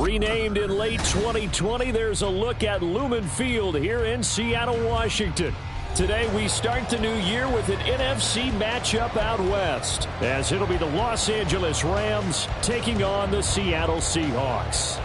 Renamed in late 2020, there's a look at Lumen Field here in Seattle, Washington. Today, we start the new year with an NFC matchup out west, as it'll be the Los Angeles Rams taking on the Seattle Seahawks.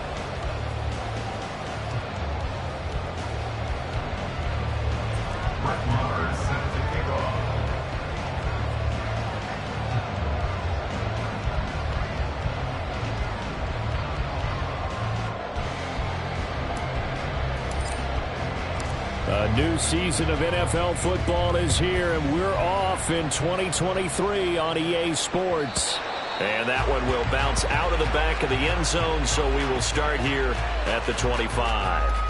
A new season of NFL football is here, and we're off in 2023 on EA Sports. And that one will bounce out of the back of the end zone, so we will start here at the 25.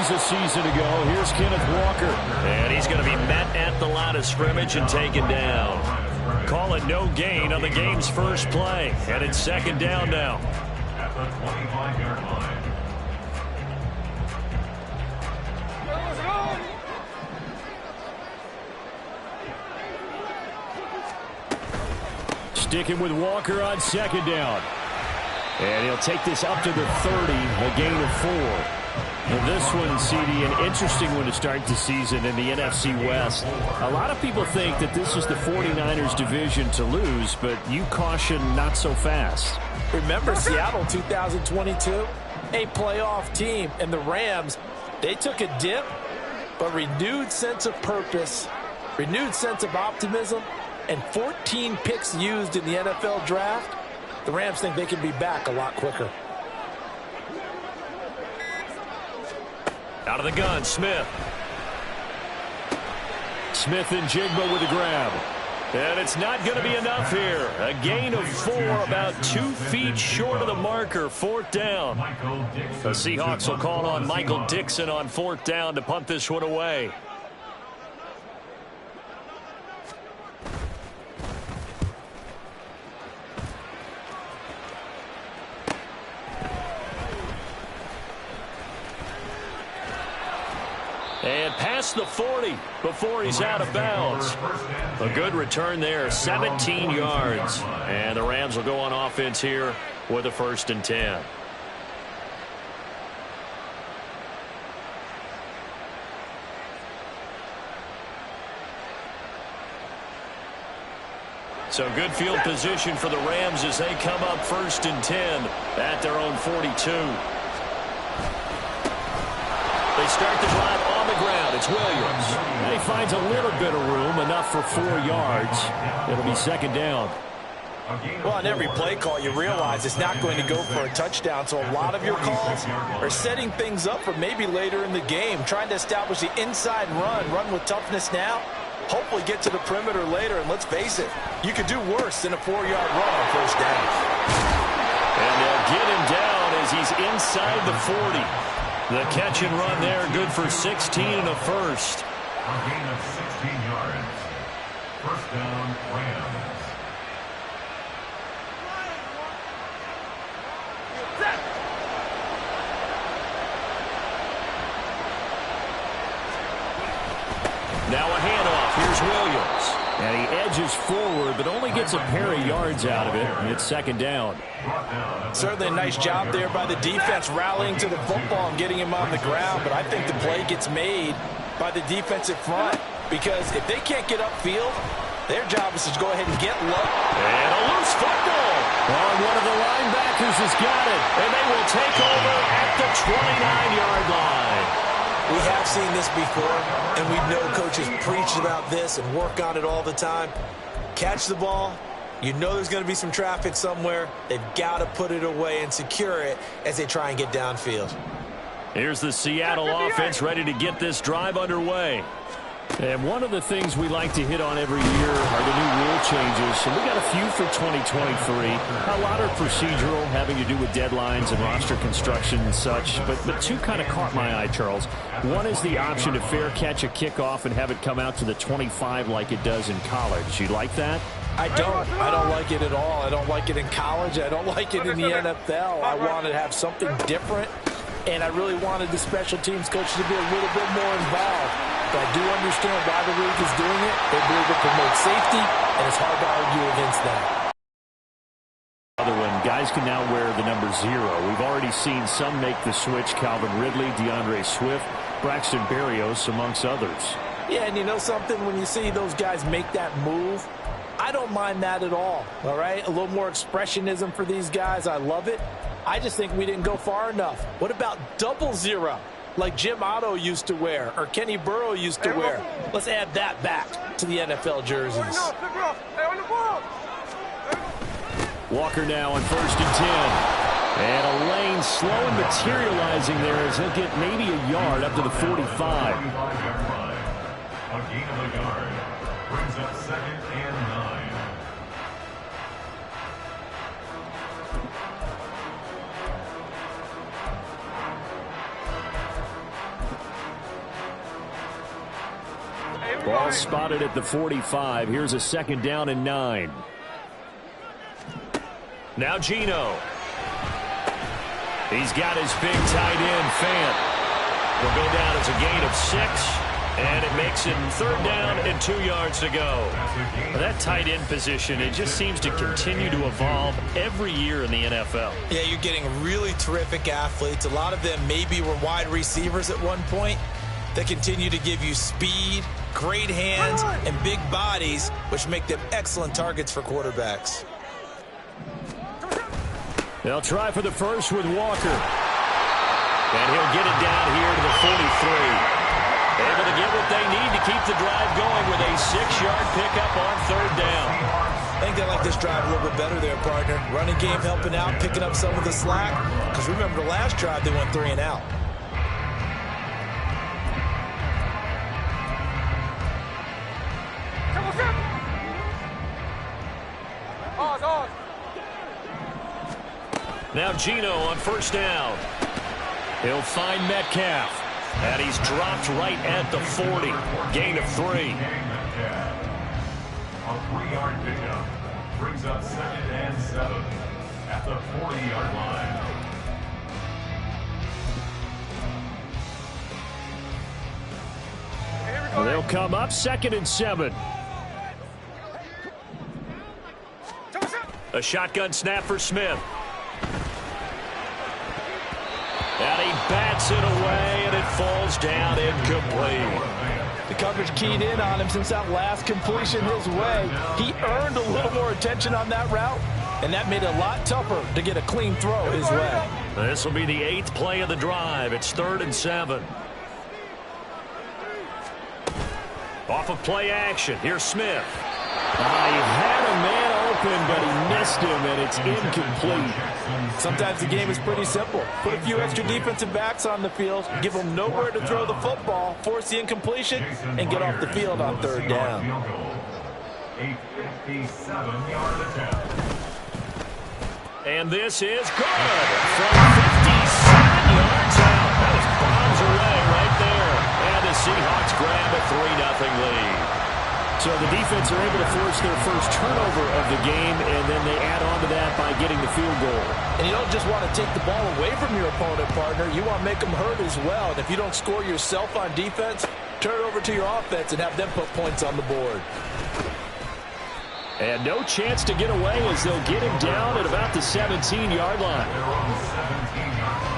A season ago, here's Kenneth Walker. And he's going to be met at the line of scrimmage and taken down. Call it no gain on the game's first play. And it's second down now. At the 25-yard line. Sticking with Walker on second down. And he'll take this up to the 30, a gain of 4. And this one, CD, an interesting one to start the season in the NFC West. A lot of people think that this is the 49ers division to lose, but you caution not so fast. Remember Seattle 2022? A playoff team, and the Rams, they took a dip, but renewed sense of purpose, renewed sense of optimism, and 14 picks used in the NFL draft. The Rams think they can be back a lot quicker. Out of the gun, Smith. Smith and Jigba with a grab. And it's not going to be enough here. A gain of 4, about 2 feet short of the marker, fourth down. The Seahawks will call on Michael Dixon on fourth down to punt this one away. And past the 40 before he's out of bounds. A good return there, 17 yards. And the Rams will go on offense here with a 1st and 10. So good field position for the Rams as they come up 1st and 10 at their own 42. They start the drive on the ground. It's Williams. And he finds a little bit of room, enough for 4 yards. It'll be second down. Well, on every play call, you realize it's not going to go for a touchdown, so a lot of your calls are setting things up for maybe later in the game, trying to establish the inside run with toughness now, hopefully get to the perimeter later, and let's face it, you could do worse than a 4-yard run on first down. And they'll get him down as he's inside the 40. The catch and run there, good for 16 and a first. A gain of 16 yards. First down, Rams. Now a handoff. Here's Williams. And he edges forward, but only gets a pair of yards out of it. And it's second down. Certainly a nice job there by the defense rallying to the football and getting him on the ground. But I think the play gets made by the defensive front. Because if they can't get upfield, their job is to go ahead and get low. And a loose football. Oh, one of the linebackers has got it. And they will take over at the 29-yard line. We have seen this before, and we know coaches preach about this and work on it all the time. Catch the ball. You know there's going to be some traffic somewhere. They've got to put it away and secure it as they try and get downfield. Here's the Seattle offense ready to get this drive underway. And one of the things we like to hit on every year are the new rule changes. And we got a few for 2023. A lot are procedural, having to do with deadlines and roster construction and such. But two kind of caught my eye, Charles. One is the option to fair catch a kickoff and have it come out to the 25 like it does in college. You like that? I don't like it at all. I don't like it in college. I don't like it in the NFL. I want to have something different, and I really wanted the special teams coach to be a little bit more involved. But I do understand why the league is doing it. They believe it promotes safety, and it's hard to argue against that. Other one, guys can now wear the number 0. We've already seen some make the switch. Calvin Ridley, DeAndre Swift, Braxton Berrios, amongst others. Yeah, and you know something? When you see those guys make that move, I don't mind that at all right? A little more expressionism for these guys. I love it. I just think we didn't go far enough. What about 00, like Jim Otto used to wear or Kenny Burrow used to wear? Let's add that back to the NFL jerseys. Walker now on 1st and 10. And a lane slow and materializing there as he'll get maybe a yard up to the 45. A gain of a yard brings up 2nd and 9. Ball spotted at the 45. Here's a 2nd down and 9. Now Geno. He's got his big tight end, Fant. Will go down as a gain of 6. And it makes it 3rd down and 2 yards to go. That tight end position, it just seems to continue to evolve every year in the NFL. Yeah, you're getting really terrific athletes. A lot of them maybe were wide receivers at one point. They continue to give you speed, great hands, and big bodies, which make them excellent targets for quarterbacks. They'll try for the first with Walker. And he'll get it down here to the 43. Able to get what they need to keep the drive going with a 6-yard pickup on 3rd down. I think they like this drive a little bit better there, partner. Running game helping out, picking up some of the slack. Because remember, the last drive they went 3 and out. Now Geno on 1st down. He'll find Metcalf. And he's dropped right at the 40. Gain of 3. A 3-yard pickup brings up 2nd and 7 at the 40-yard line. They'll come up 2nd and 7. A shotgun snap for Smith. And he bats it away, and it falls down incomplete. The coverage keyed in on him since that last completion his way. He earned a little more attention on that route, and that made it a lot tougher to get a clean throw his way. This will be the 8th play of the drive. It's 3rd and 7. Off of play action. Here's Smith. He had a man open, but he missed him, and it's incomplete. Sometimes the game is pretty simple. Put a few extra defensive backs on the field, give them nowhere to throw the football, force the incompletion, and get off the field on 3rd down. A 57-yard attempt. And this is good. From 57 yards out. That was bombs away right there. And the Seahawks grab a 3-0 lead. So the defense are able to force their first turnover of the game, and then they add on to that by getting the field goal. And you don't just want to take the ball away from your opponent, partner. You want to make them hurt as well. And if you don't score yourself on defense, turn it over to your offense and have them put points on the board. And no chance to get away as they'll get him down at about the 17-yard line. They're on the 17-yard line.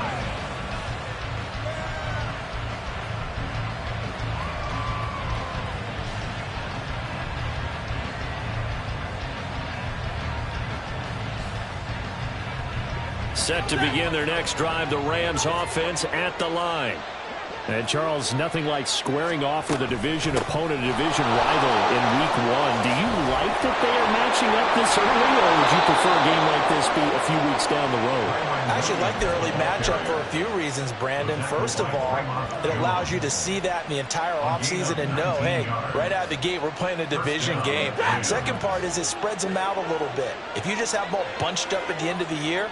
Set to begin their next drive, the Rams offense at the line. And, Charles, nothing like squaring off with a division opponent, a division rival in Week 1. Do you like that they are matching up this early, or would you prefer a game like this be a few weeks down the road? I actually like the early matchup for a few reasons, Brandon. First of all, it allows you to see that in the entire offseason and know, hey, right out of the gate, we're playing a division game. Second part is it spreads them out a little bit. If you just have them all bunched up at the end of the year,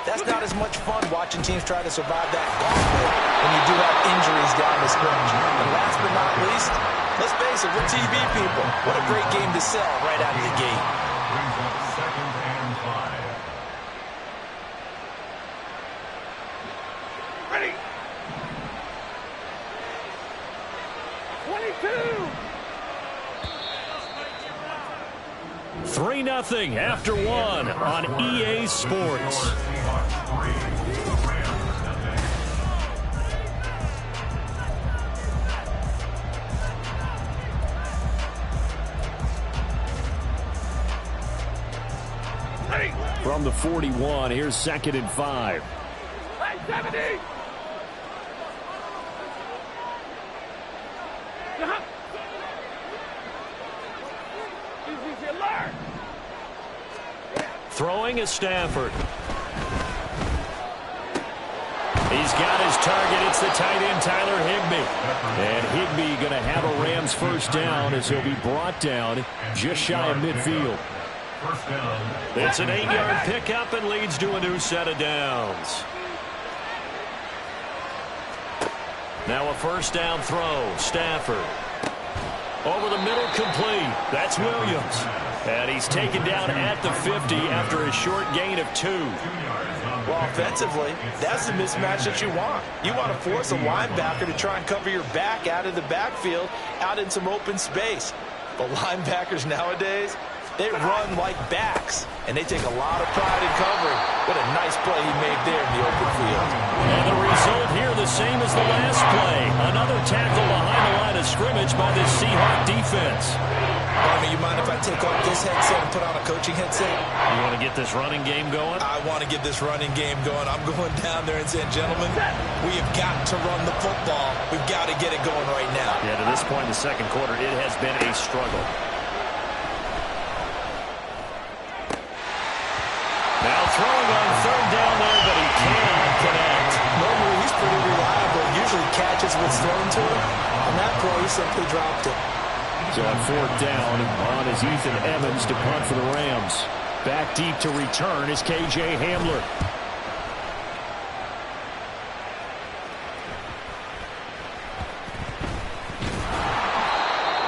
that's not as much fun watching teams try to survive that gauntlet when you do have injuries down the stretch. And last but not least, let's face it, we're TV people. What a great game to sell right out of the gate. Brings up 2nd and 5. Ready. 3-0 after 1 on EA Sports. From the 41, here's 2nd and 5. 70. Easy to learn. Throwing is Stafford. He's got his target. It's the tight end, Tyler Higbee. And Higbee going to have a Rams first down as he'll be brought down just shy of midfield. It's an 8-yard pickup and leads to a new set of downs. Now a first down throw. Stafford. Over the middle, complete. That's Williams. And he's taken down at the 50 after a short gain of 2. Well, offensively, that's the mismatch that you want. You want to force a linebacker to try and cover your back out of the backfield, out in some open space. But linebackers nowadays, they run like backs, and they take a lot of pride in covering. What a nice play he made there in the open field. And the result here the same as the last play. Another tackle behind the line of scrimmage by this Seahawks defense. You mind if I take off this headset and put on a coaching headset? You want to get this running game going? I want to get this running game going. I'm going down there and saying, gentlemen, we have got to run the football. We've got to get it going right now. Yeah, to this point in the second quarter, it has been a struggle. Now throwing on third down there, but he cannot connect. Normally, he's pretty reliable. Usually catches what's thrown to him. On that play, he simply dropped it. So on fourth down, on is Ethan Evans to punt for the Rams. Back deep to return is KJ Hamler.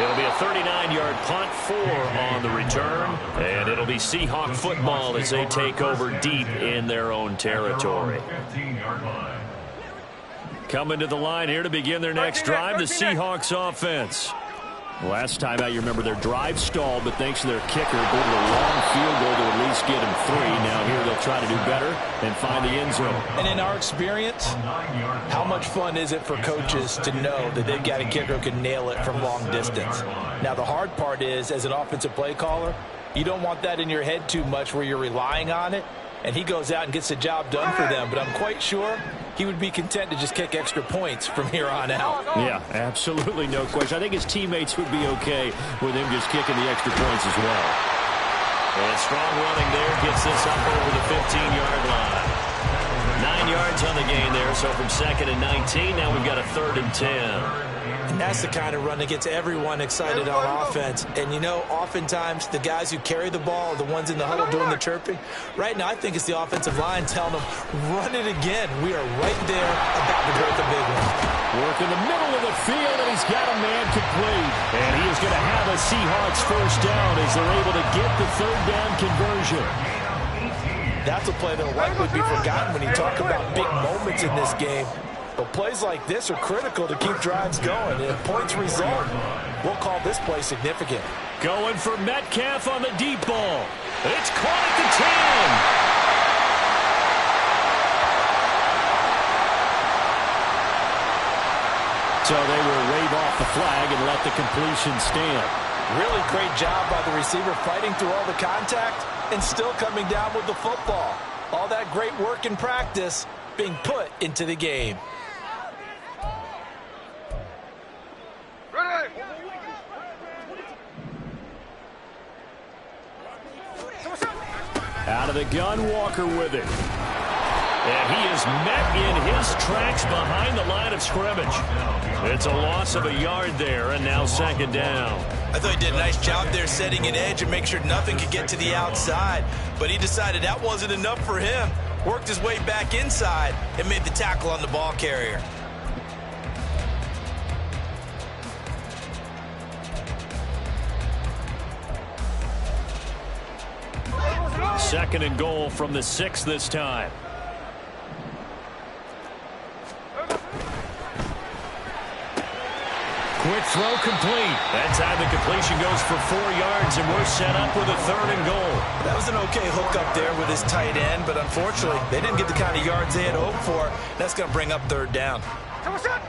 It'll be a 39-yard punt, 4 on the return, and it'll be Seahawk football as they take over deep in their own territory. 15-yard line. Coming to the line here to begin their next drive, the Seahawks offense. Last time out, you remember their drive stalled, but thanks to their kicker, go to a long field goal to at least get them 3. Now here they'll try to do better and find the end zone. And in our experience, how much fun is it for coaches to know that they've got a kicker who can nail it from long distance? Now the hard part is, as an offensive play caller, you don't want that in your head too much where you're relying on it, and he goes out and gets the job done for them. But I'm quite sure he would be content to just kick extra points from here on out. Yeah, absolutely, no question. I think his teammates would be okay with him just kicking the extra points as well. And strong running there gets this up over the 15-yard line. 9 yards on the gain there, so from 2nd and 19, now we've got a 3rd and 10. And that's the kind of run that gets everyone excited on offense. And, you know, oftentimes the guys who carry the ball are the ones in the huddle doing the chirping. Right now, I think it's the offensive line telling them, run it again. We are right there about to break a big one. Work in the middle of the field, and he's got a man complete. And he is going to have a Seahawks first down as they're able to get the 3rd down conversion. That's a play that will likely be forgotten when you talk about big moments in this game. But plays like this are critical to keep drives going. And if points result, we'll call this play significant. Going for Metcalf on the deep ball. It's caught at the 10. So they will wave off the flag and let the completion stand. Really great job by the receiver fighting through all the contact and still coming down with the football. All that great work in practice being put into the game. Out of the gun, Walker with it. And he is met in his tracks behind the line of scrimmage. It's a loss of a yard there, and now second down. I thought he did a nice job there setting an edge and make sure nothing could get to the outside. But he decided that wasn't enough for him. Worked his way back inside and made the tackle on the ball carrier. Second and goal from the 6 this time. Quick throw complete. That time the completion goes for 4 yards, and we're set up with a third and goal. That was an okay hook up there with his tight end, but unfortunately, they didn't get the kind of yards they had hoped for. That's going to bring up third down.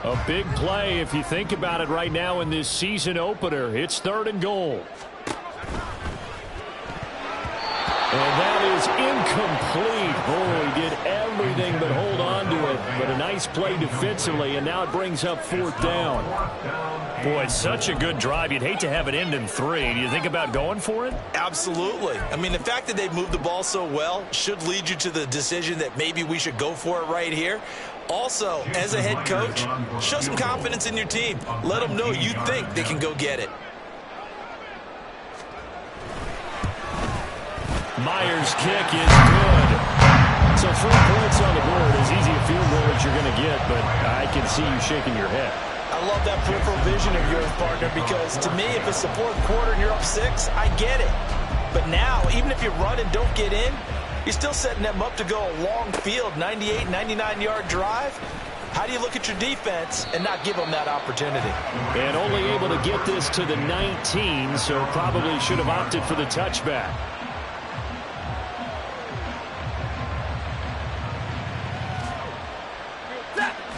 A big play if you think about it right now in this season opener. It's third and goal. And that is incomplete. Oh, he did everything but hold on to it. But a nice play defensively, and now it brings up fourth down. Boy, it's such a good drive. You'd hate to have it end in 3. Do you think about going for it? Absolutely. I mean, the fact that they've moved the ball so well should lead you to the decision that maybe we should go for it right here. Also, as a head coach, show some confidence in your team. Let them know you think they can go get it. Myers' kick is good. So 3 points on the board. As easy a field goal as you're going to get, but I can see you shaking your head. I love that peripheral vision of yours, partner, because to me, if it's the 4th quarter and you're up 6, I get it. But now, even if you run and don't get in, you're still setting them up to go a long field, 98, 99-yard drive. How do you look at your defense and not give them that opportunity? And only able to get this to the 19, so probably should have opted for the touchback.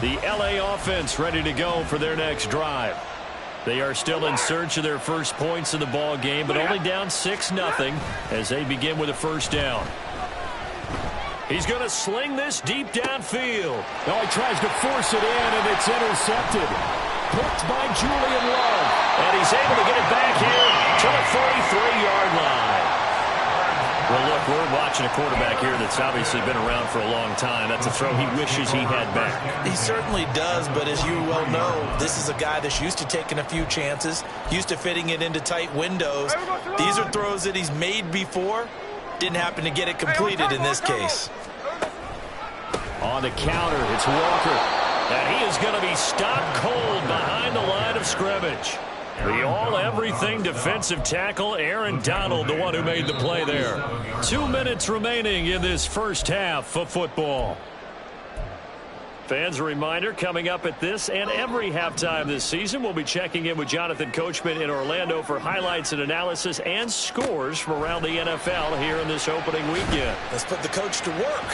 The LA offense ready to go for their next drive. They are still in search of their first points in the ball game, but only down 6-0 as they begin with a first down. He's going to sling this deep downfield. Oh, he tries to force it in, and it's intercepted. Picked by Julian Love. And he's able to get it back here to the 43-yard line. Well, look, we're watching a quarterback here that's obviously been around for a long time. That's a throw he wishes he had back. He certainly does, but as you well know, this is a guy that's used to taking a few chances, used to fitting it into tight windows. These are throws that he's made before. Didn't happen to get it completed in this case. On the counter, it's Walker. And he is going to be stopped cold behind the line of scrimmage. The all-everything defensive tackle, Aaron Donald, the one who made the play there. 2 minutes remaining in this first half of football. Fans, a reminder, coming up at this and every halftime this season, we'll be checking in with Jonathan Coachman in Orlando for highlights and analysis and scores from around the NFL here in this opening weekend. Let's put the coach to work.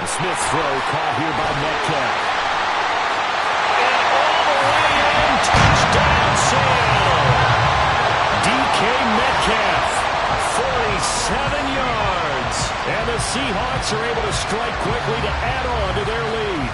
The Smith throw caught here by Metcalf. Touchdown, Seattle. DK Metcalf, 47 yards. And the Seahawks are able to strike quickly to add on to their lead.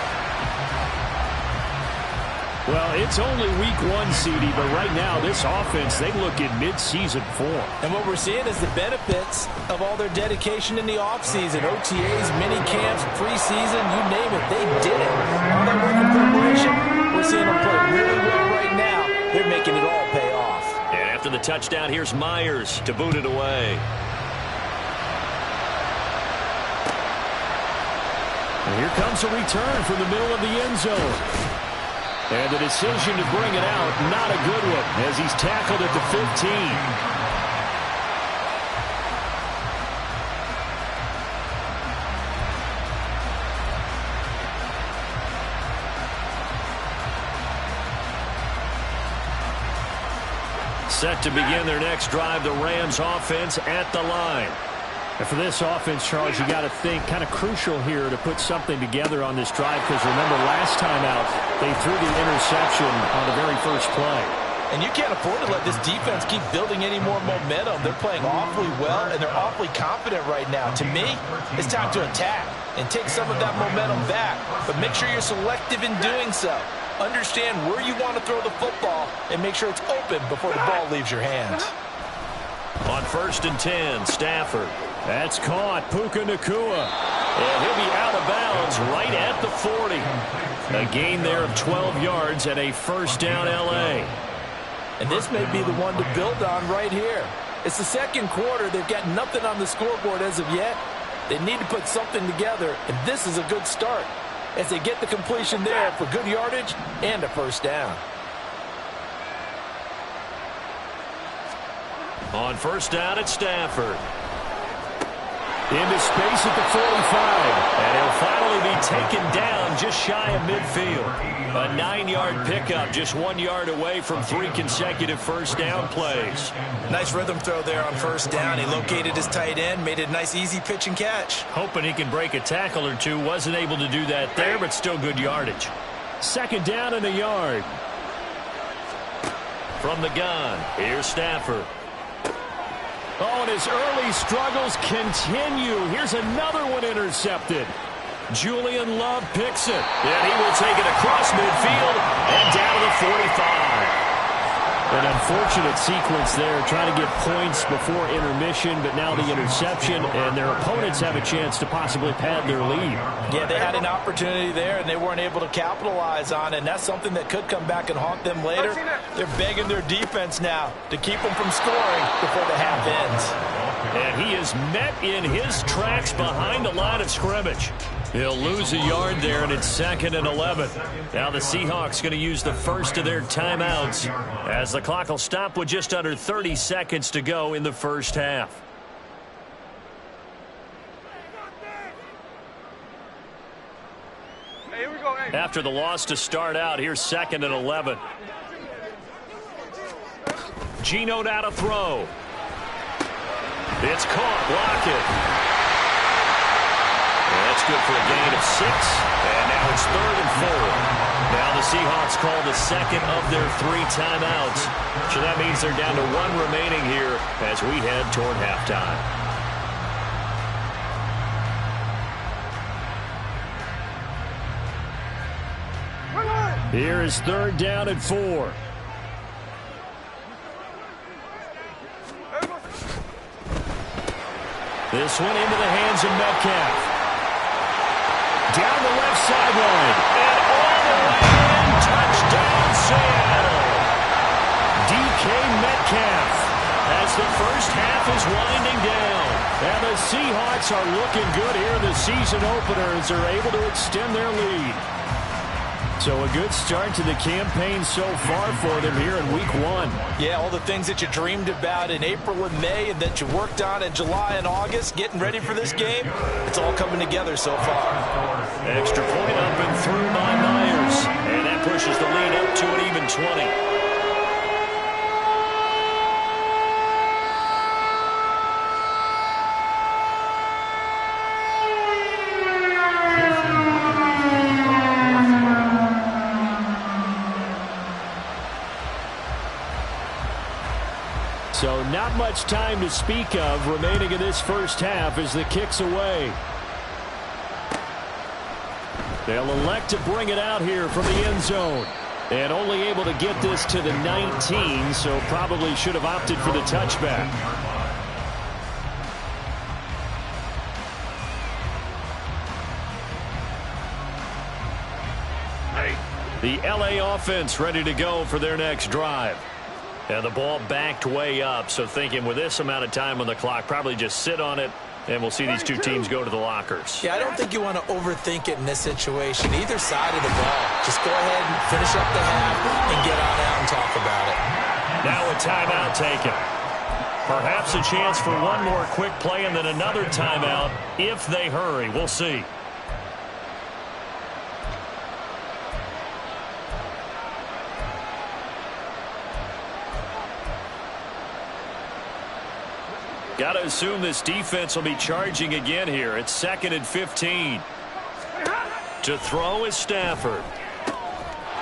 Well, it's only week 1, CD, but right now this offense, they look in mid-season form. And what we're seeing is the benefits of all their dedication in the offseason. OTAs, mini camps, preseason, you name it, they did it. All that work in preparation, we're seeing them play really well right now. They're making it all pay off. And after the touchdown, here's Myers to boot it away. And here comes a return from the middle of the end zone. And the decision to bring it out, not a good one, as he's tackled at the 15. Set to begin their next drive, the Rams offense at the line. And for this offense, Charles, you got to think kind of crucial here to put something together on this drive, because remember last time out, they threw the interception on the very first play. And you can't afford to let this defense keep building any more momentum. They're playing awfully well, and they're awfully confident right now. To me, it's time to attack and take some of that momentum back. But make sure you're selective in doing so. Understand where you want to throw the football and make sure it's open before the ball leaves your hands. On 1st and 10, Stafford. That's caught. Puka Nacua. And he'll be out of bounds right at the 40. A gain there of 12 yards and a first down L.A. And this may be the one to build on right here. It's the second quarter. They've got nothing on the scoreboard as of yet. They need to put something together, and this is a good start as they get the completion there for good yardage and a first down. On 1st down at Stafford. Into space at the 45. And he'll finally be taken down just shy of midfield. A 9-yard pickup, just 1 yard away from 3 consecutive first down plays. Nice rhythm throw there on 1st down. He located his tight end, made it a nice easy pitch and catch. Hoping he can break a tackle or two. Wasn't able to do that there, but still good yardage. 2nd down and a yard. From the gun, here's Stafford. Oh, and his early struggles continue. Here's another one intercepted. Julian Love picks it. And he will take it across midfield and down to the 45. An unfortunate sequence there, trying to get points before intermission, but now the interception, and their opponents have a chance to possibly pad their lead. Yeah, they had an opportunity there, and they weren't able to capitalize on it, and that's something that could come back and haunt them later. They're begging their defense now to keep them from scoring before the half ends. And he is met in his tracks behind the line of scrimmage. He'll lose a yard there, and it's 2nd and 11. Now the Seahawks going to use the first of their timeouts as the clock will stop with just under 30 seconds to go in the first half. Hey, here we go. Hey. After the loss to start out, here's 2nd and 11. Geno now to throw. It's caught. Lockett. That's good for a gain of 6. And now it's 3rd and 4. Now the Seahawks call the second of their 3 timeouts. So that means they're down to 1 remaining here as we head toward halftime. Here is 3rd down and 4. This one into the hands of Metcalf. Down the left sideline. And all the way in. Touchdown, Seattle. DK Metcalf As the first half is winding down. And the Seahawks are looking good here in the season opener as they're able to extend their lead. So a good start to the campaign so far for them here in week 1. Yeah, all the things that you dreamed about in April and May and that you worked on in July and August, getting ready for this game, it's all coming together so far. Extra point up and through by Myers. And that pushes the lead up to an even 20. So not much time to speak of remaining in this first half as the kick's away. They'll elect to bring it out here from the end zone. And only able to get this to the 19, so probably should have opted for the touchback. The LA offense ready to go for their next drive. And the ball backed way up, so thinking with this amount of time on the clock, probably just sit on it, and we'll see these two teams go to the lockers. Yeah, I don't think you want to overthink it in this situation, either side of the ball. Just go ahead and finish up the half and get on out and talk about it. Now a timeout taken. Perhaps a chance for one more quick play and then another timeout if they hurry. We'll see. Got to assume this defense will be charging again here. It's 2nd and 15. To throw is Stafford.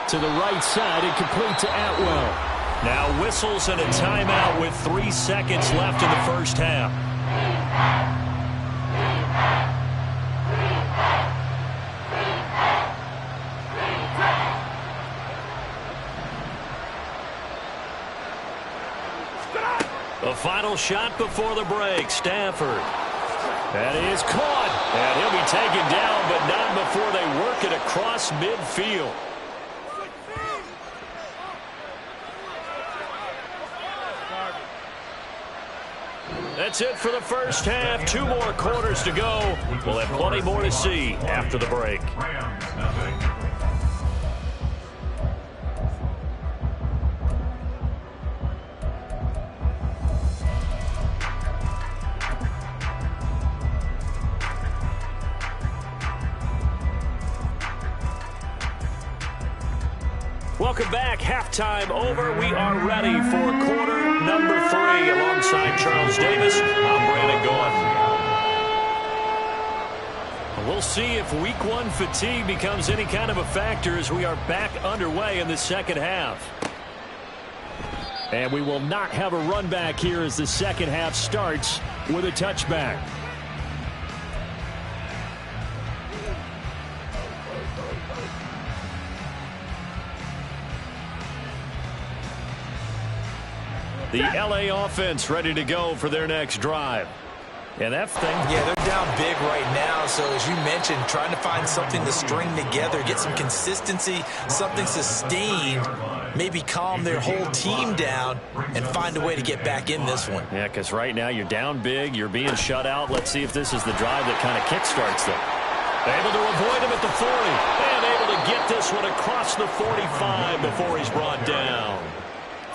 To the right side and complete to Atwell. Now whistles and a timeout with 3 seconds left in the first half. The final shot before the break. Stafford. That is caught. And he'll be taken down, but not before they work it across midfield. That's it for the first half. 2 more quarters to go. We'll have plenty more to see after the break. Welcome back. Halftime over. We are ready for quarter number 3. Alongside Charles Davis, I'm Brandon Gaughan. We'll see if week 1 fatigue becomes any kind of a factor as we are back underway in the second half. And we will not have a run back here as the second half starts with a touchback. The LA offense ready to go for their next drive. And that thing. Yeah, they're down big right now. So as you mentioned, trying to find something to string together, get some consistency, something sustained, maybe calm their whole team down and find a way to get back in this one. Yeah, because right now you're down big, you're being shut out. Let's see if this is the drive that kind of kickstarts them. Able to avoid him at the 40 and able to get this one across the 45 before he's brought down.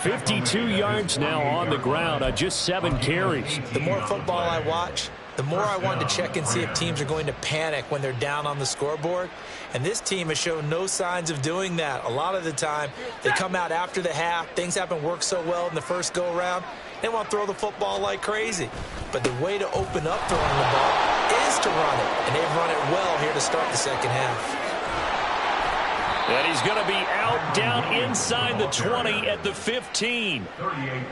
52 yards now on the ground on just 7 carries. The more football I watch, the more I want to check and see if teams are going to panic when they're down on the scoreboard. And this team has shown no signs of doing that. A lot of the time, they come out after the half. Things haven't worked so well in the first go-around. They want to throw the football like crazy. But the way to open up throwing the ball is to run it. And they've run it well here to start the second half. And he's going to be out down inside the 20 at the 15.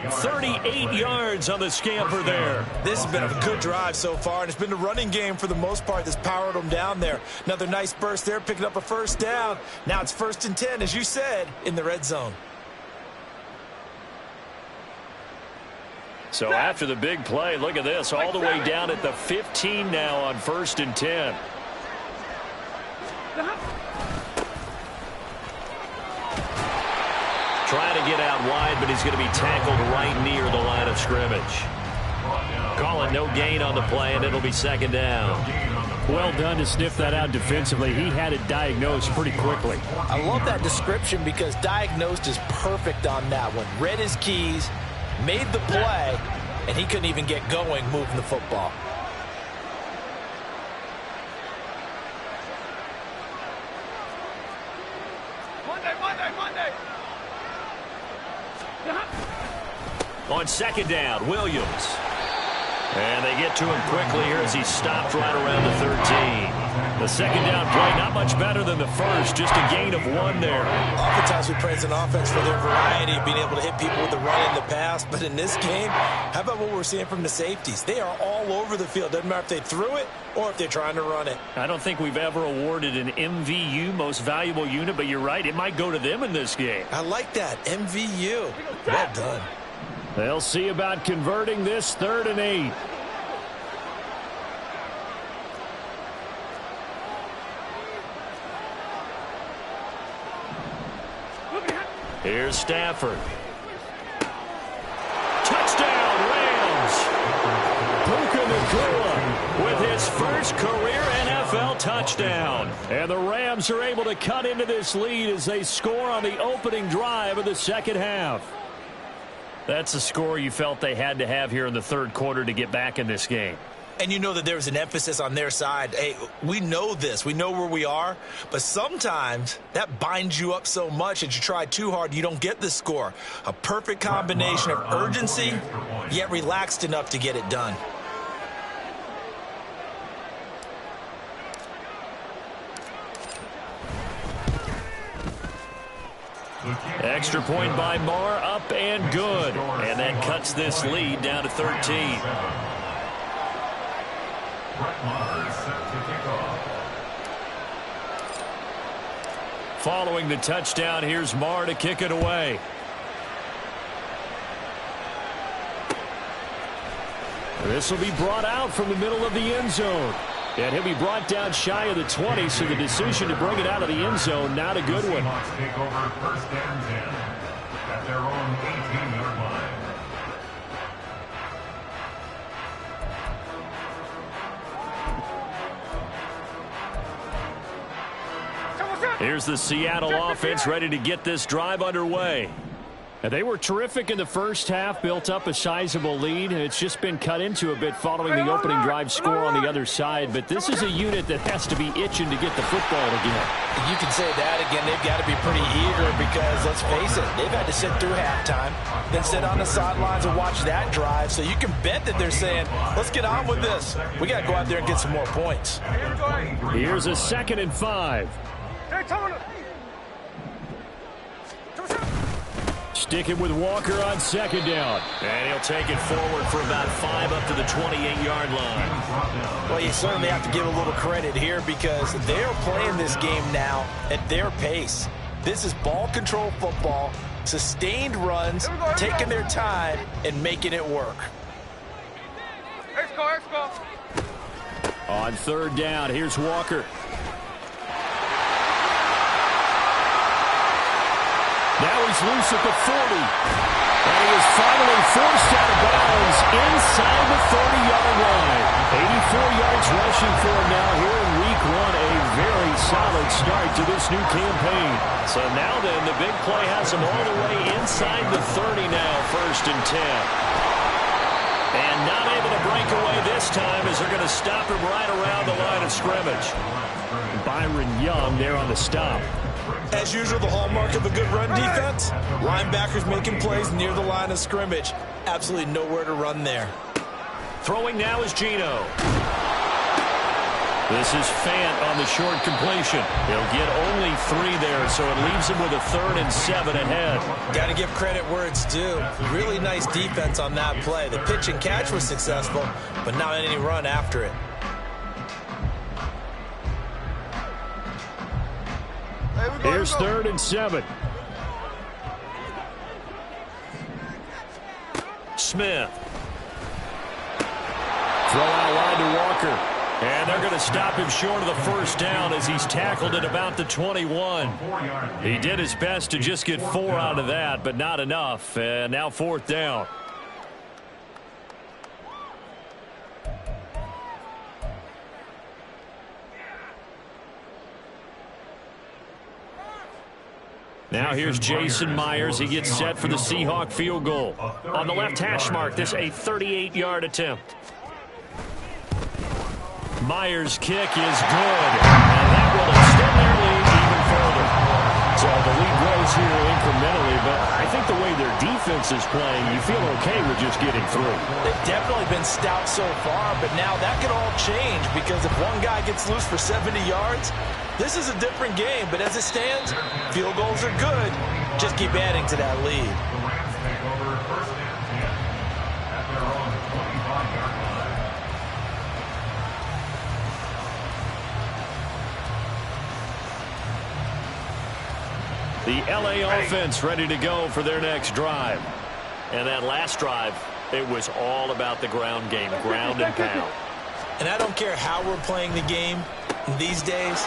38 yards on the scamper there. This has been a good drive so far, and it's been the running game for the most part that's powered them down there. Another nice burst there, picking up a first down. Now it's 1st and 10, as you said, in the red zone. So after the big play, look at this, all the way down at the 15 now on 1st and 10. Trying to get out wide, but he's going to be tackled right near the line of scrimmage. Call it no gain on the play, and it'll be 2nd down. Well done to sniff that out defensively. He had it diagnosed pretty quickly. I love that description because diagnosed is perfect on that one. Read his keys, made the play, and he couldn't even get going moving the football. Monday. On 2nd down, Williams. And they get to him quickly here as he stopped right around the 13. The 2nd down play, not much better than the first, just a gain of 1 there. Oftentimes we praise an offense for their variety of being able to hit people with the run and the pass. But in this game, how about what we're seeing from the safeties? They are all over the field. Doesn't matter if they threw it or if they're trying to run it. I don't think we've ever awarded an MVU, most valuable unit, but you're right, it might go to them in this game. I like that, MVU. Well done. They'll see about converting this 3rd and 8. Here's Stafford. Touchdown, Rams! Puka Nacua With his first career NFL touchdown. And the Rams are able to cut into this lead as they score on the opening drive of the second half. That's a score you felt they had to have here in the 3rd quarter to get back in this game. And you know that there was an emphasis on their side. Hey, we know this. We know where we are. But sometimes that binds you up so much that you try too hard, you don't get the score. A perfect combination of urgency, yet relaxed enough to get it done. Extra point by Marr, up and good. And that cuts this lead down to 13. Following the touchdown, here's Marr to kick it away. This will be brought out from the middle of the end zone. And he'll be brought down shy of the 20, so the decision to bring it out of the end zone, not a good one. Seahawks take over first and 10 at their own 18-yard line. Here's the Seattle offense ready to get this drive underway. And they were terrific in the first half, built up a sizable lead, and it's just been cut into a bit following the opening drive score on the other side. But this is a unit that has to be itching to get the football again. You can say that again. They've got to be pretty eager because, let's face it, they've had to sit through halftime, then sit on the sidelines and watch that drive. So you can bet that they're saying, let's get on with this. We got to go out there and get some more points. Here's a 2nd and 5. Sticking with Walker on 2nd down. And he'll take it forward for about 5 up to the 28-yard line. Well, you certainly have to give a little credit here because they're playing this game now at their pace. This is ball control football, sustained runs, taking their time, and making it work. Let's go. On 3rd down, here's Walker. Now he's loose at the 40. And he is finally forced out of bounds inside the 30-yard line. 84 yards rushing for him now here in Week 1. A very solid start to this new campaign. So now then, the big play has him all the way inside the 30 now, 1st and 10. And not able to break away this time as they're going to stop him right around the line of scrimmage. Byron Young there on the stop. As usual, the hallmark of a good run defense, linebackers making plays near the line of scrimmage. Absolutely nowhere to run there. Throwing now is Gino. This is Fant on the short completion. He'll get only 3 there, so it leaves him with a 3rd and 7 ahead. Got to give credit where it's due. Really nice defense on that play. The pitch and catch was successful, but not any run after it. Here's 3rd and 7. Smith. Throw out wide to Walker. And they're going to stop him short of the 1st down as he's tackled at about the 21. He did his best to just get 4 out of that, but not enough. And now 4th down. Now here's Jason Myers. He gets set for the Seahawk field goal. On the left hash mark, this a 38-yard attempt. Myers' kick is good. And that will extend their lead even further. So the lead grows here incrementally, but I think the way their defense is playing, you feel okay with just getting through. They've definitely been stout so far, but now that could all change because if one guy gets loose for 70 yards, this is a different game. But as it stands, field goals are good. Just keep adding to that lead. The Rams take over first and 10 at their own 25-yard line. The LA offense ready to go for their next drive. And that last drive, it was all about the ground game, ground and pound. And I don't care how we're playing the game these days,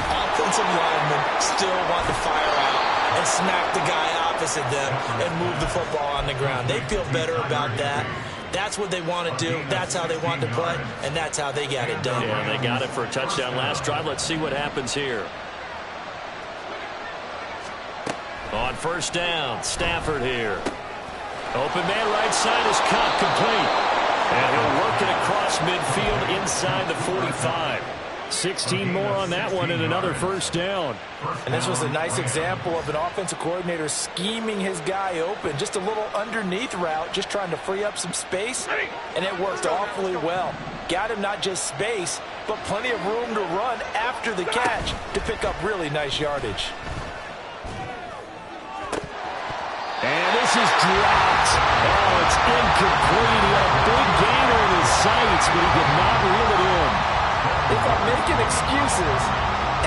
offensive linemen still want to fire out and smack the guy opposite them and move the football on the ground. They feel better about that. That's what they want to do. That's how they want to play, and that's how they got it done. Yeah, they got it for a touchdown last drive. Let's see what happens here. On 1st down, Stafford here. Open man right side is caught complete. And he'll work it across midfield inside the 45. 16 more on that one and another 1st down. And this was a nice example of an offensive coordinator scheming his guy open. Just a little underneath route, just trying to free up some space. And it worked awfully well. Got him not just space, but plenty of room to run after the catch to pick up really nice yardage. And this is dropped. Oh, it's incomplete. He had a big gainer in his sights, but he did not reel it in. If I'm making excuses,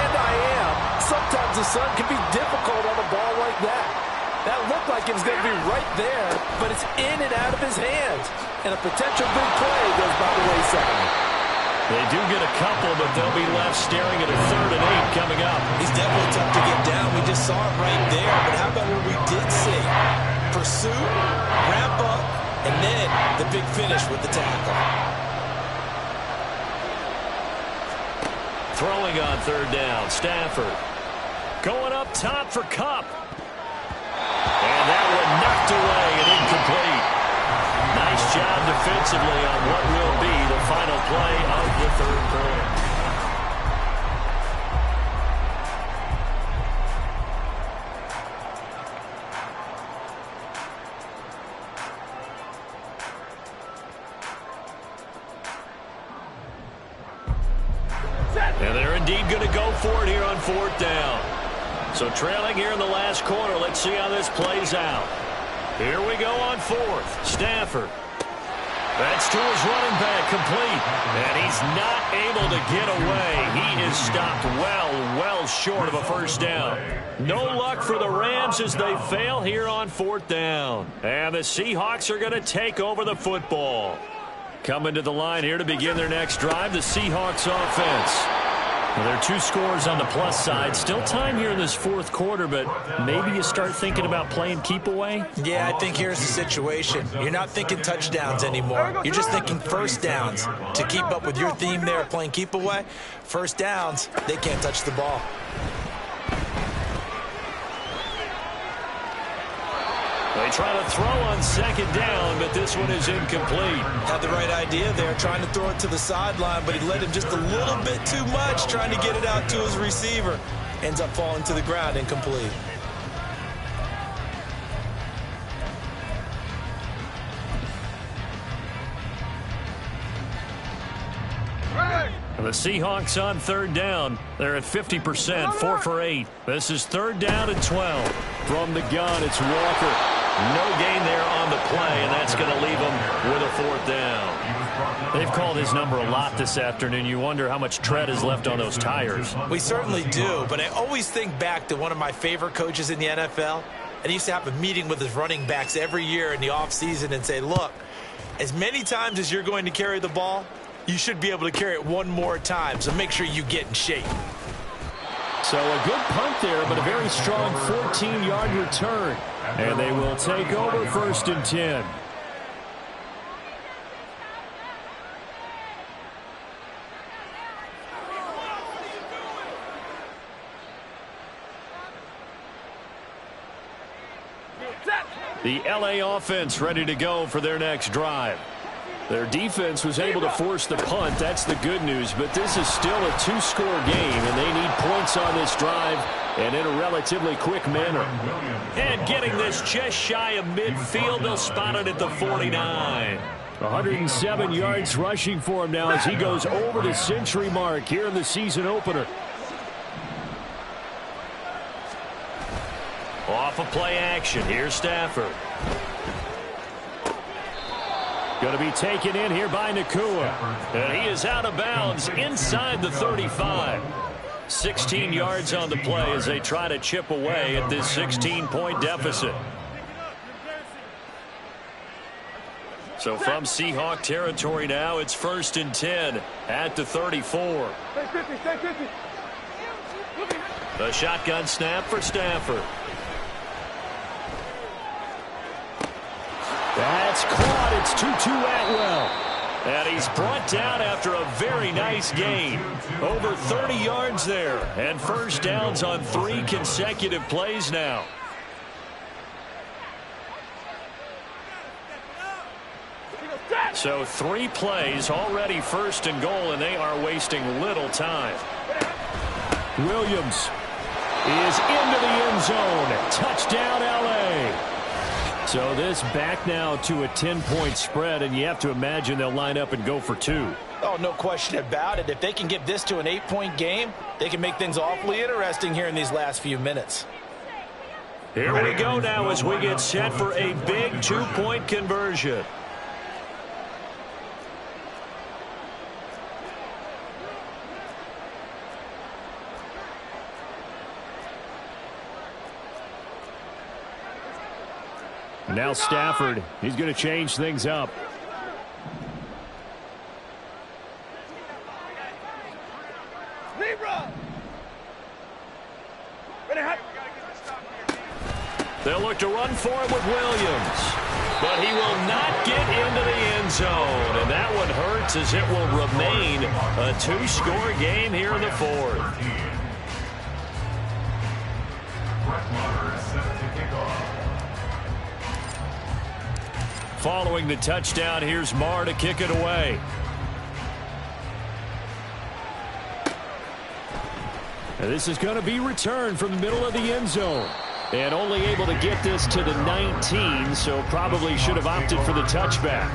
and I am, sometimes the sun can be difficult on a ball like that. That looked like it was going to be right there, but it's in and out of his hands. and a potential big play goes by the wayside. They do get a couple, but they'll be left staring at a 3rd and 8 coming up. He's definitely tough to get down. We just saw it right there. But how about what we did see? Pursuit, ramp up, and then the big finish with the tackle. Throwing on 3rd down, Stafford. Going up top for Kupp. And that one knocked away and incomplete. Nice job defensively on what will be the final play of the 3rd quarter. And they're indeed going to go for it here on 4th down. So trailing here in the last quarter. Let's see how this plays out. Here we go on 4th. Stafford. That's to his running back, complete. And he's not able to get away. He is stopped well short of a 1st down. No luck for the Rams as they fail here on 4th down. And the Seahawks are going to take over the football. Coming to the line here to begin their next drive, the Seahawks offense. Well, there are 2 scores on the plus side. Still time here in this 4th quarter, but maybe you start thinking about playing keep away? Yeah, I think here's the situation. You're not thinking touchdowns anymore. You're just thinking 1st downs. To keep up with your theme there, playing keep away, 1st downs, they can't touch the ball. They try to throw on 2nd down, but this one is incomplete. Had the right idea there, trying to throw it to the sideline, but he led him just a little bit too much, trying to get it out to his receiver. Ends up falling to the ground, incomplete. The Seahawks on 3rd down. They're at 50%, 4 for 8. This is 3rd down and 12. From the gun, it's Walker. No gain there on the play, and that's going to leave them with a 4th down. They've called his number a lot this afternoon. You wonder how much tread is left on those tires. We certainly do, but I always think back to one of my favorite coaches in the NFL. And he used to have a meeting with his running backs every year in the offseason and say, look, as many times as you're going to carry the ball, you should be able to carry it one more time, so make sure you get in shape. So a good punt there, but a very strong 14-yard return. And they will take over 1st and 10. The LA offense ready to go for their next drive. Their defense was able to force the punt. That's the good news. But this is still a 2-score game, and they need points on this drive and in a relatively quick manner. And getting this just shy of midfield, they'll spot it at the 49. 107 yards rushing for him now as he goes over the century mark here in the season opener. Off of play action. Here's Stafford. Going to be taken in here by Nakua. And he is out of bounds inside the 35. 16 yards on the play as they try to chip away at this 16-point deficit. So from Seahawk territory now, it's 1st and 10 at the 34. The shotgun snap for Stafford. That's caught. It's Tutu Atwell. And he's brought down after a very nice gain. Over 30 yards there. And 1st downs on 3 consecutive plays now. So 3 plays, already 1st and goal, and they are wasting little time. Williams is into the end zone. Touchdown, L.A. So this back now to a 10-point spread, and you have to imagine they'll line up and go for 2. Oh, no question about it. If they can get this to an 8-point game, they can make things awfully interesting here in these last few minutes. Here we go now as we get set for a big 2-point conversion. Now Stafford, he's going to change things up. start to run for it with Williams. But he will not get into the end zone. And that one hurts as it will remain a 2-score game here in the fourth. Following the touchdown, here's Marr to kick it away. And this is going to be returned from the middle of the end zone. And only able to get this to the 19, so probably should have opted for the touchback.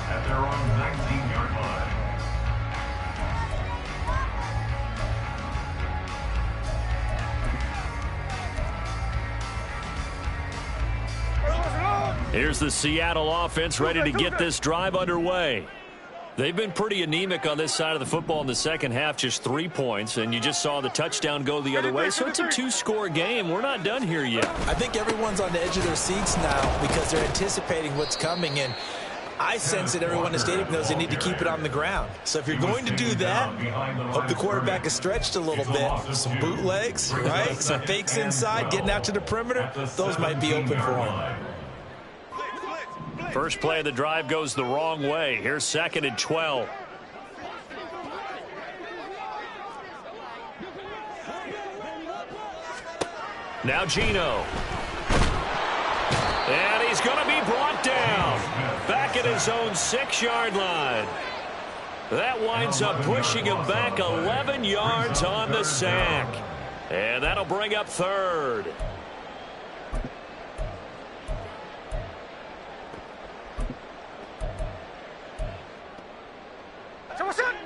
At their own 19-yard line. Here's the Seattle offense ready to get this drive underway. They've been pretty anemic on this side of the football in the second half, just 3 points, and you just saw the touchdown go the other way, so it's a 2-score game. We're not done here yet. I think everyone's on the edge of their seats now because they're anticipating what's coming, and I sense that everyone in the stadium knows they need to keep it on the ground. So if you're going to do that, hope the quarterback is stretched a little bit. Some bootlegs, right? Some fakes inside, getting out to the perimeter. Those might be open for him. First play of the drive goes the wrong way. Here's 2nd and 12. Now Geno. And he's going to be brought down. Back at his own 6-yard line. That winds up pushing him back 11 yards on the sack. And that'll bring up 3rd.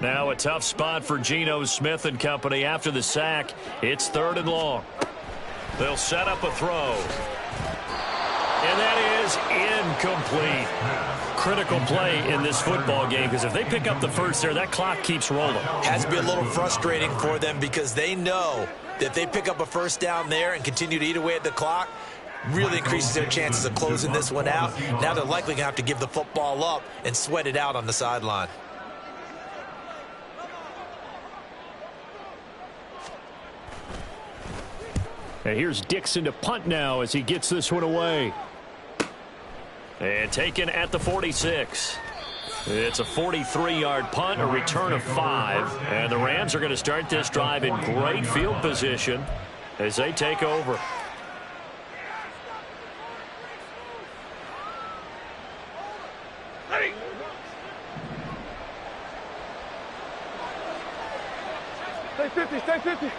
Now a tough spot for Geno Smith and company after the sack. It's 3rd and long. They'll set up a throw. And that is incomplete. Critical play in this football game because if they pick up the first there, that clock keeps rolling. Has to be a little frustrating for them because they know that if they pick up a first down there and continue to eat away at the clock, really increases their chances of closing this one out. Now they're likely going to have to give the football up and sweat it out on the sideline. And here's Dixon to punt now as he gets this one away. And taken at the 46. It's a 43-yard punt, a return of 5. And the Rams are going to start this drive in great field position as they take over. Stay 50, stay 50.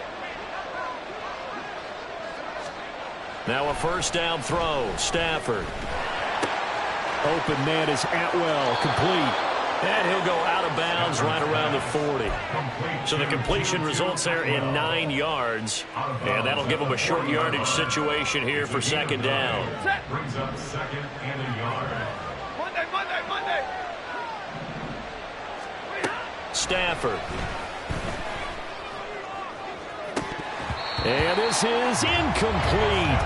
Now a first down throw. Stafford. Open man is Atwell, complete. And he'll go out of bounds right around the 40. So the completion results there in 9 yards. And that'll give them a short yardage situation here for 2nd down. Brings up 2nd and a yard. Monday. Stafford. And this is incomplete.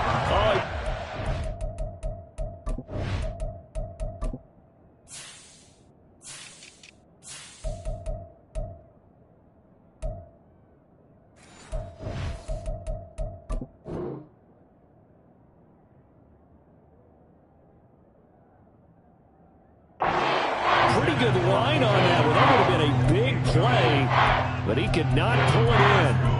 Pretty good line on that one. That would have been a big play, but he could not pull it in.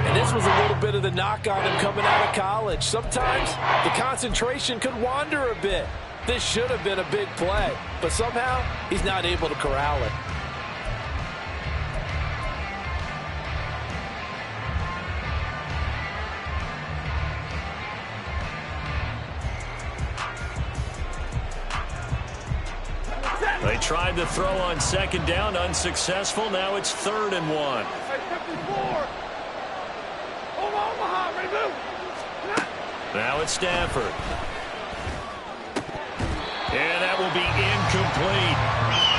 And this was a little bit of the knock on him coming out of college. Sometimes the concentration could wander a bit. This should have been a big play, but somehow he's not able to corral it. They tried to throw on 2nd down, unsuccessful. Now it's 3rd and 1. Hey, 54. Omaha, ready to move. Now it's Stafford. And that will be incomplete.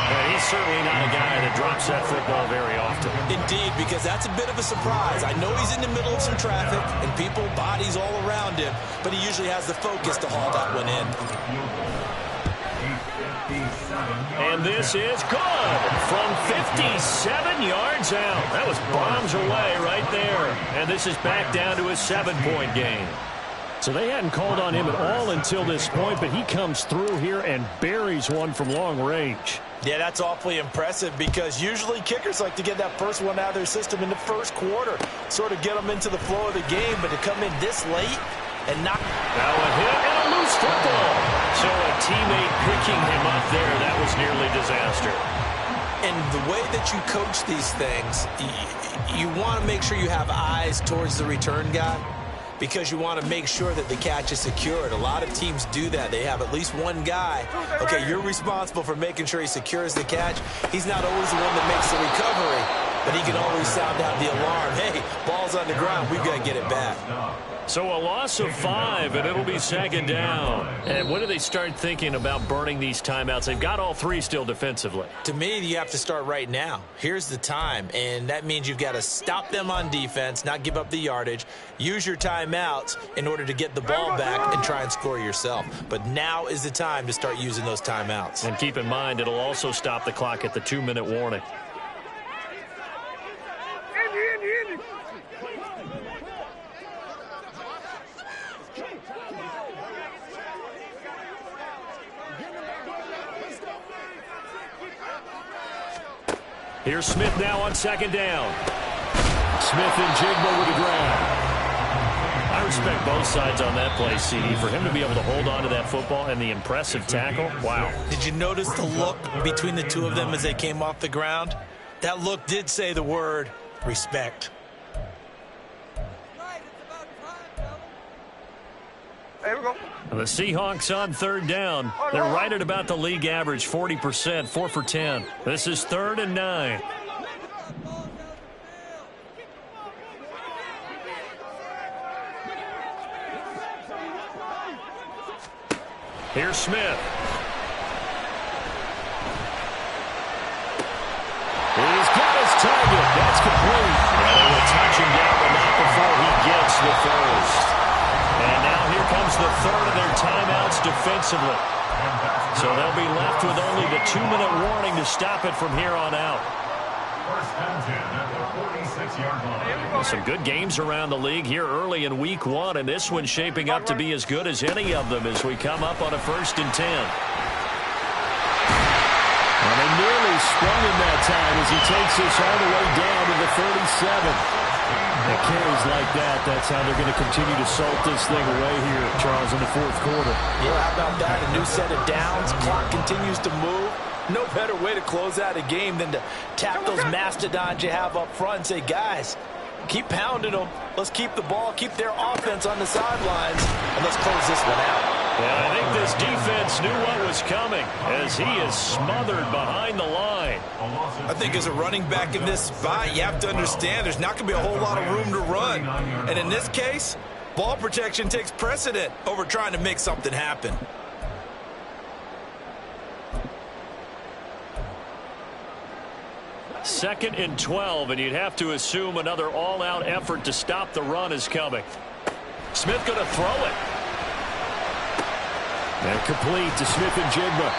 And he's certainly not a guy that drops that football very often. Indeed, because that's a bit of a surprise. I know he's in the middle of some traffic and people, bodies all around him, but he usually has the focus to haul that one in. And this is good from 57 yards out. That was bombs away right there. And this is back down to a 7-point game. So they hadn't called on him at all until this point, but he comes through here and buries one from long range. Yeah, that's awfully impressive because usually kickers like to get that first one out of their system in the first quarter, sort of get them into the flow of the game, but to come in this late and not... Now a hit and a loose football. So a teammate picking him up there, that was nearly disaster. And the way that you coach these things, you want to make sure you have eyes towards the return guy, because you want to make sure that the catch is secured. A lot of teams do that. They have at least one guy. Okay, you're responsible for making sure he secures the catch. He's not always the one that makes the recovery, but he can always sound out the alarm. Hey, ball's on the ground. We've got to get it back. So a loss of 5, and it'll be second down. And when do they start thinking about burning these timeouts? They've got all 3 still defensively. To me, you have to start right now. Here's the time, and that means you've got to stop them on defense, not give up the yardage, use your timeouts in order to get the ball back and try and score yourself. But now is the time to start using those timeouts. And keep in mind, it'll also stop the clock at the 2-minute warning. Here's Smith now on second down. Smith and Jigba with the grab. I respect both sides on that play, CD. For him to be able to hold on to that football and the impressive tackle, wow. Did you notice the look between the two of them as they came off the ground? That look did say the word respect. There we go. The Seahawks on third down. They're right at about the league average, 40%, 4 for 10. This is 3rd and 9. Here's Smith. He's got his target. That's complete. And they will touch him down, but not before he gets the first. And now here comes the 3rd of their timeouts defensively. So they'll be left with only the 2-minute warning to stop it from here on out. First and 10 at the 46-yard line. Some good games around the league here early in week 1, and this one's shaping up to be as good as any of them as we come up on a 1st and 10. And they nearly sprung him that time as he takes this all the way down to the 37. And carries like that, that's how they're going to continue to salt this thing away here, Charles, in the 4th quarter. Yeah, how about that? A new set of downs. Clock continues to move. No better way to close out a game than to tap those mastodons you have up front and say, guys, keep pounding them. Let's keep the ball, keep their offense on the sidelines, and let's close this one out. Yeah, I think this defense knew what was coming as he is smothered behind the line. I think as a running back in this spot, you have to understand there's not going to be a whole lot of room to run. And in this case, ball protection takes precedent over trying to make something happen. Second and 12, and you'd have to assume another all-out effort to stop the run is coming. Smith going to throw it. And complete to Smith and Jigba.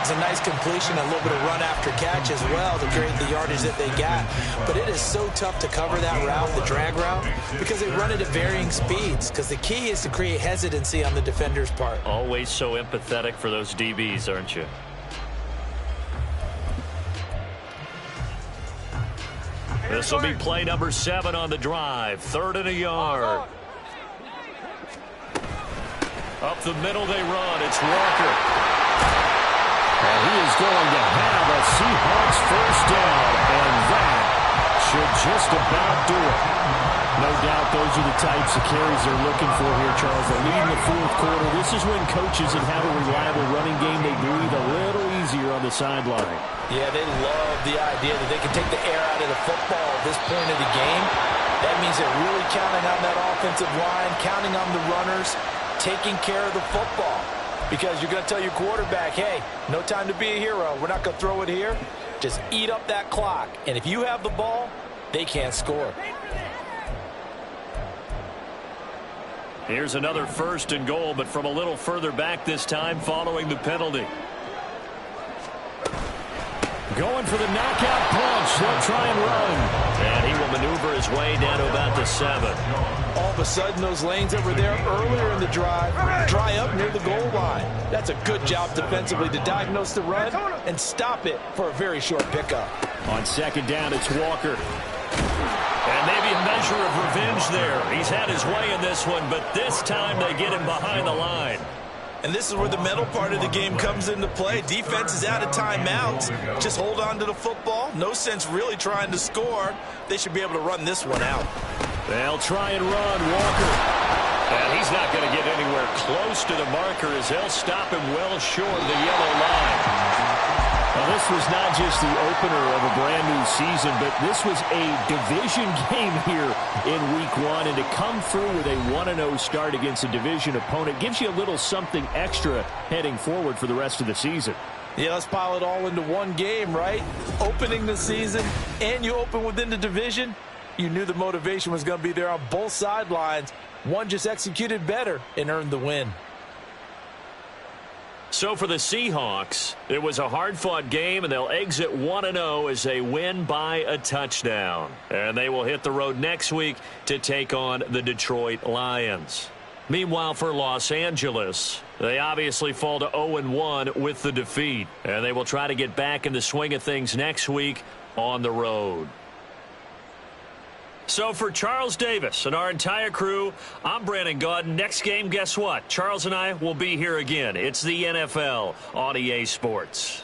It's a nice completion, a little bit of run after catch as well to create the yardage that they got. But it is so tough to cover that route, the drag route, because they run it at varying speeds. Because the key is to create hesitancy on the defender's part. Always so empathetic for those DBs, aren't you? This will be play number 7 on the drive. 3rd and a yard. Up the middle they run. It's Walker. And he is going to have a Seahawks first down, and that should just about do it. No doubt those are the types of carries they're looking for here, Charles. They lead in the 4th quarter. This is when coaches that have a reliable running game, they breathe a little easier on the sideline. Yeah, they love the idea that they can take the air out of the football at this point of the game. That means they're really counting on that offensive line, counting on the runners, taking care of the football. Because you're going to tell your quarterback, hey, no time to be a hero. We're not going to throw it here. Just eat up that clock. And if you have the ball, they can't score. Here's another 1st and goal, but from a little further back this time following the penalty. Going for the knockout punch. They'll try and run. And he will maneuver his way down to about the 7. All a sudden, those lanes that were there earlier in the drive dry up near the goal line. That's a good job defensively to diagnose the run and stop it for a very short pickup. On second down, it's Walker. And maybe a measure of revenge there. He's had his way in this one, but this time they get him behind the line. And this is where the mental part of the game comes into play. Defense is out of timeouts. Just hold on to the football. No sense really trying to score. They should be able to run this one out. They'll try and run. Walker. And he's not going to get anywhere close to the marker as they'll stop him well short of the yellow line. Well, this was not just the opener of a brand-new season, but this was a division game here in Week 1. And to come through with a 1-0 start against a division opponent gives you a little something extra heading forward for the rest of the season. Yeah, let's pile it all into one game, right? Opening the season, and you open within the division. You knew the motivation was going to be there on both sidelines. One just executed better and earned the win. So for the Seahawks, it was a hard-fought game, and they'll exit 1-0 as they win by a touchdown. And they will hit the road next week to take on the Detroit Lions. Meanwhile, for Los Angeles, they obviously fall to 0-1 with the defeat. And they will try to get back in the swing of things next week on the road. So for Charles Davis and our entire crew, I'm Brandon Gaudin. Next game, guess what? Charles and I will be here again. It's the NFL on EA Sports.